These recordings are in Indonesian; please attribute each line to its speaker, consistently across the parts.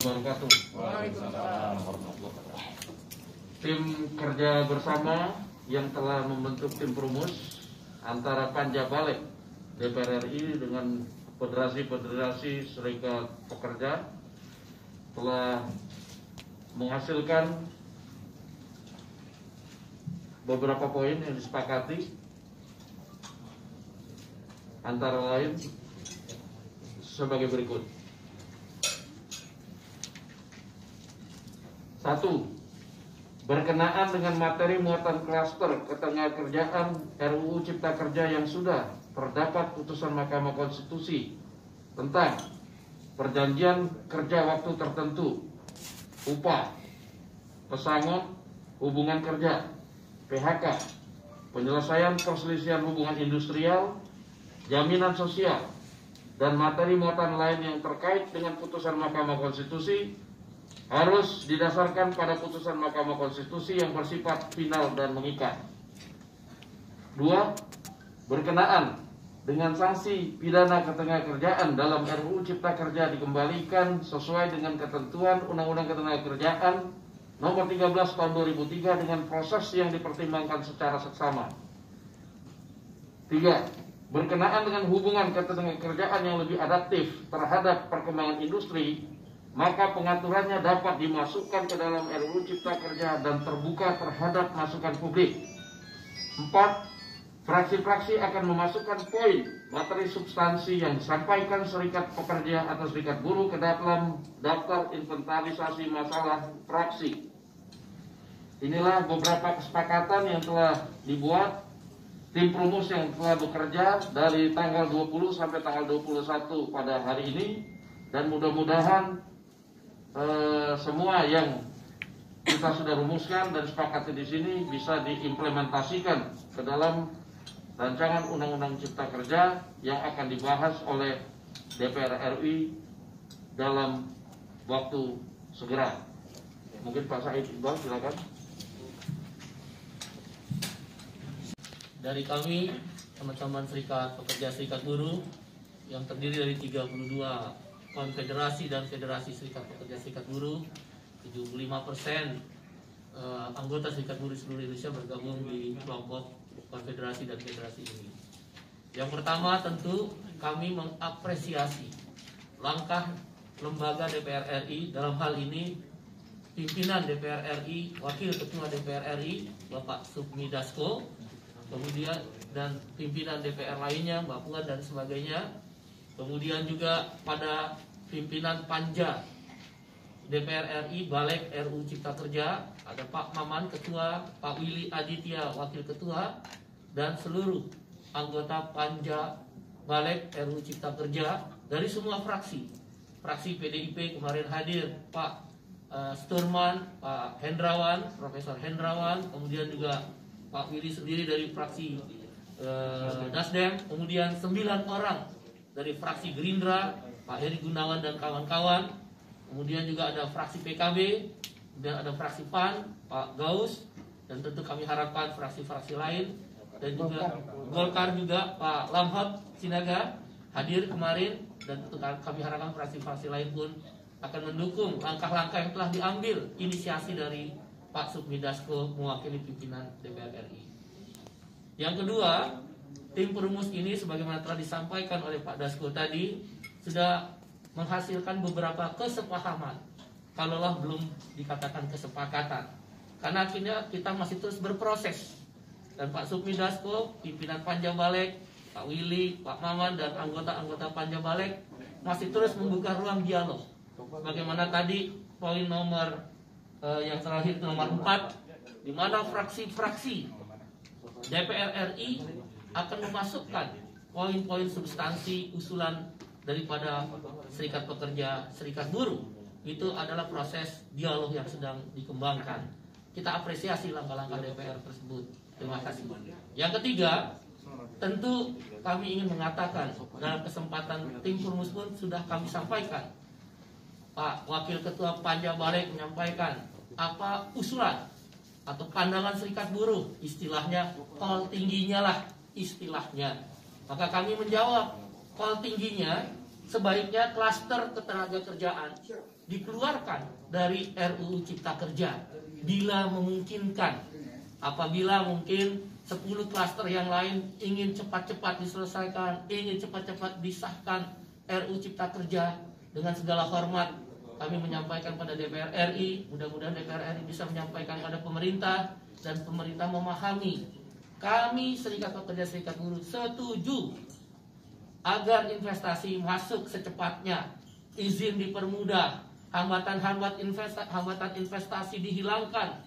Speaker 1: wabarakatuh.
Speaker 2: Waalaikumsalam warahmatullahi wabarakatuh.
Speaker 1: Tim kerja bersama yang telah membentuk tim perumus antara Panja Balik DPR RI dengan Federasi Serikat Pekerja telah menghasilkan beberapa poin yang disepakati, antara lain sebagai berikut. 1. Berkenaan dengan materi muatan klaster ketenagakerjaan RUU Cipta Kerja yang sudah terdapat putusan Mahkamah Konstitusi tentang perjanjian kerja waktu tertentu, upah, pesangon, hubungan kerja, PHK, penyelesaian perselisihan hubungan industrial, jaminan sosial, dan materi muatan lain yang terkait dengan putusan Mahkamah Konstitusi harus didasarkan pada putusan Mahkamah Konstitusi yang bersifat final dan mengikat. 2. Berkenaan dengan sanksi pidana ketenagakerjaan dalam RUU Cipta Kerja dikembalikan sesuai dengan ketentuan Undang-Undang Ketenagakerjaan Nomor 13 Tahun 2003 dengan proses yang dipertimbangkan secara seksama. 3. Berkenaan dengan hubungan ketenagakerjaan yang lebih adaptif terhadap perkembangan industri, maka pengaturannya dapat dimasukkan ke dalam RUU Cipta Kerja dan terbuka terhadap masukan publik. 4. Fraksi-fraksi akan memasukkan poin materi substansi yang disampaikan Serikat Pekerja atau Serikat Buruh ke dalam daftar inventarisasi masalah fraksi. Inilah beberapa kesepakatan yang telah dibuat tim perumus yang telah bekerja dari tanggal 20 sampai tanggal 21 pada hari ini, dan mudah-mudahan semua yang kita sudah rumuskan dan sepakati di sini bisa diimplementasikan ke dalam rancangan Undang-Undang Cipta Kerja yang akan dibahas oleh DPR RI dalam waktu segera. Mungkin Pak Said Iqbal, silakan.
Speaker 3: Dari kami, teman-teman Serikat Pekerja Serikat Buruh yang terdiri dari 32 konfederasi dan federasi Serikat Pekerja Serikat Buruh, 75% anggota Serikat Buruh seluruh Indonesia bergabung di kelompok konfederasi dan federasi ini. Yang pertama, tentu kami mengapresiasi langkah lembaga DPR RI, dalam hal ini pimpinan DPR RI, Wakil Ketua DPR RI Bapak Sukmi Dasko, kemudian dan pimpinan DPR lainnya, Mbak Puan dan sebagainya. Kemudian juga pada pimpinan Panja DPR RI Balik RUU Cipta Kerja, ada Pak Maman Ketua, Pak Willy Aditya Wakil Ketua, dan seluruh anggota Panja Balik RUU Cipta Kerja dari semua fraksi. Fraksi PDIP kemarin hadir Pak Sturman, Pak Hendrawan, Profesor Hendrawan, kemudian juga Pak Willy sendiri dari fraksi Nasdem, kemudian 9 orang dari fraksi Gerindra, Pak Heri Gunawan dan kawan-kawan, kemudian juga ada fraksi PKB, kemudian ada fraksi PAN, Pak Gaus, dan tentu kami harapkan fraksi-fraksi lain, dan juga Golkar juga Pak Lamhot Sinaga hadir kemarin, dan tentu kami harapkan fraksi-fraksi lain pun akan mendukung langkah-langkah yang telah diambil inisiasi dari Pak Sukmi Dasko mewakili pimpinan DPR RI. Yang kedua, tim perumus ini sebagaimana telah disampaikan oleh Pak Dasko tadi sudah menghasilkan beberapa kesepahaman, kalaulah belum dikatakan kesepakatan, karena akhirnya kita masih terus berproses. Dan Pak Sukmi Dasko, pimpinan Panja Balik, Pak Willy, Pak Maman, dan anggota-anggota Panja Balik masih terus membuka ruang dialog. Bagaimana tadi poin nomor yang terakhir nomor 4, di mana fraksi-fraksi DPR RI akan memasukkan poin-poin substansi usulan daripada Serikat Pekerja Serikat Buruh. Itu adalah proses dialog yang sedang dikembangkan. Kita apresiasi langkah-langkah DPR tersebut. Terima kasih. Yang ketiga, tentu kami ingin mengatakan dalam kesempatan tim perumus pun sudah kami sampaikan. Pak Wakil Ketua Panja Balik menyampaikan apa usulan atau pandangan Serikat Buruh, istilahnya call tingginya lah istilahnya. Maka kami menjawab call tingginya sebaiknya klaster ketenagakerjaan dikeluarkan dari RUU Cipta Kerja bila memungkinkan. Apabila mungkin 10 klaster yang lain ingin cepat-cepat diselesaikan, ingin cepat-cepat disahkan RUU Cipta Kerja, dengan segala hormat kami menyampaikan pada DPR RI, mudah-mudahan DPR RI bisa menyampaikan pada pemerintah dan pemerintah memahami. Kami Serikat Pekerja Serikat Buruh setuju agar investasi masuk secepatnya, izin dipermudah, hambatan investasi dihilangkan,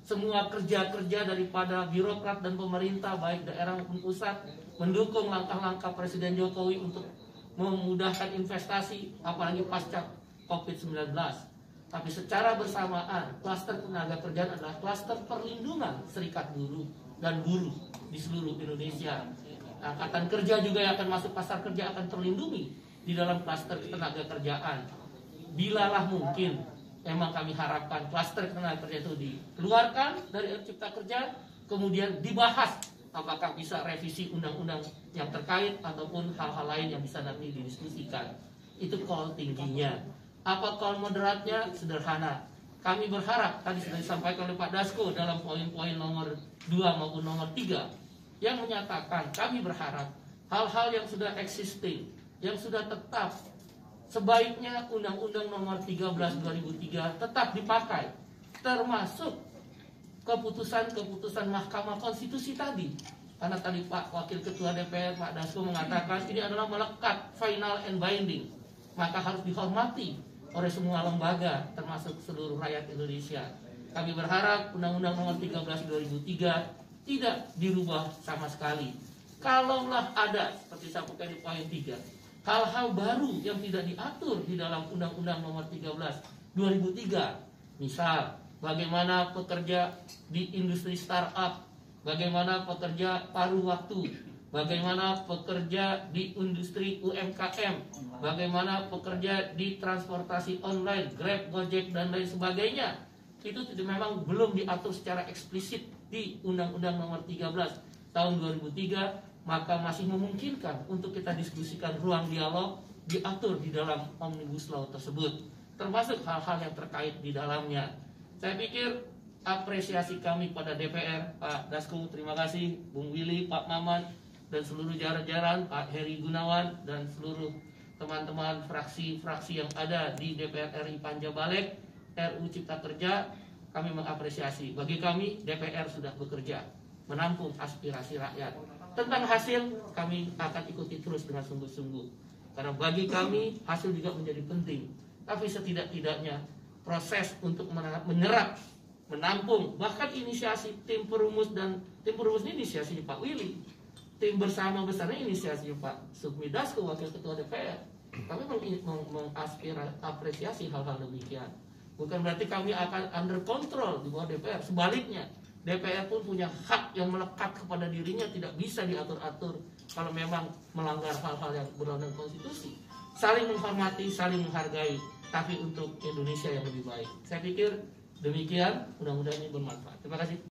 Speaker 3: semua kerja-kerja daripada birokrat dan pemerintah baik daerah maupun pusat mendukung langkah-langkah Presiden Jokowi untuk memudahkan investasi, apalagi pasca COVID-19. Tapi secara bersamaan, klaster tenaga kerjaan adalah klaster perlindungan serikat buruh dan buruh di seluruh Indonesia. Angkatan kerja juga yang akan masuk pasar kerja akan terlindungi di dalam klaster tenaga kerjaan. Bilalah mungkin, memang kami harapkan klaster tenaga kerja itu dikeluarkan dari RUU Cipta Kerja, kemudian dibahas apakah bisa revisi undang-undang yang terkait ataupun hal-hal lain yang bisa nanti didiskusikan. Itu call tingginya. Apa call moderatnya? Sederhana. Kami berharap, tadi sudah disampaikan oleh Pak Dasko dalam poin-poin nomor 2 maupun nomor 3, yang menyatakan kami berharap hal-hal yang sudah existing, yang sudah tetap, sebaiknya Undang-Undang nomor 13 2003 tetap dipakai, termasuk keputusan-keputusan Mahkamah Konstitusi tadi. Karena tadi Pak Wakil Ketua DPR Pak Dasko mengatakan ini adalah melekat, final and binding, maka harus dihormati oleh semua lembaga termasuk seluruh rakyat Indonesia. Kami berharap Undang-Undang nomor 13 2003 tidak dirubah sama sekali. Kalaulah ada, seperti saya sampaikan di poin 3, hal-hal baru yang tidak diatur di dalam Undang-Undang nomor 13 2003, misal bagaimana pekerja di industri startup, bagaimana pekerja paruh waktu, bagaimana pekerja di industri UMKM, bagaimana pekerja di transportasi online, Grab, Gojek, dan lain sebagainya. Itu memang belum diatur secara eksplisit di Undang-Undang nomor 13 tahun 2003, maka masih memungkinkan untuk kita diskusikan, ruang dialog diatur di dalam Omnibus Law tersebut, termasuk hal-hal yang terkait di dalamnya. Saya pikir apresiasi kami pada DPR, Pak Dasko, terima kasih, Bung Willy, Pak Maman, dan seluruh jajaran, Pak Heri Gunawan, dan seluruh teman-teman fraksi-fraksi yang ada di DPR RI Panja Balek, RUU Cipta Kerja, kami mengapresiasi. Bagi kami, DPR sudah bekerja, menampung aspirasi rakyat. Tentang hasil, kami akan ikuti terus dengan sungguh-sungguh. Karena bagi kami, hasil juga menjadi penting. Tapi setidak-tidaknya, proses untuk menyerap, menampung, bahkan inisiasi tim perumus, dan tim perumus ini inisiasi Pak Willy, tim bersama besarnya inisiasi Pak Sukmi Dasko, Wakil Ketua DPR. Kami mengapresiasi hal-hal demikian. Bukan berarti kami akan under control di bawah DPR. Sebaliknya, DPR pun punya hak yang melekat kepada dirinya, tidak bisa diatur-atur kalau memang melanggar hal-hal yang berlawanan konstitusi. Saling menghormati, saling menghargai, tapi untuk Indonesia yang lebih baik. Saya pikir demikian, mudah-mudahan ini bermanfaat. Terima kasih.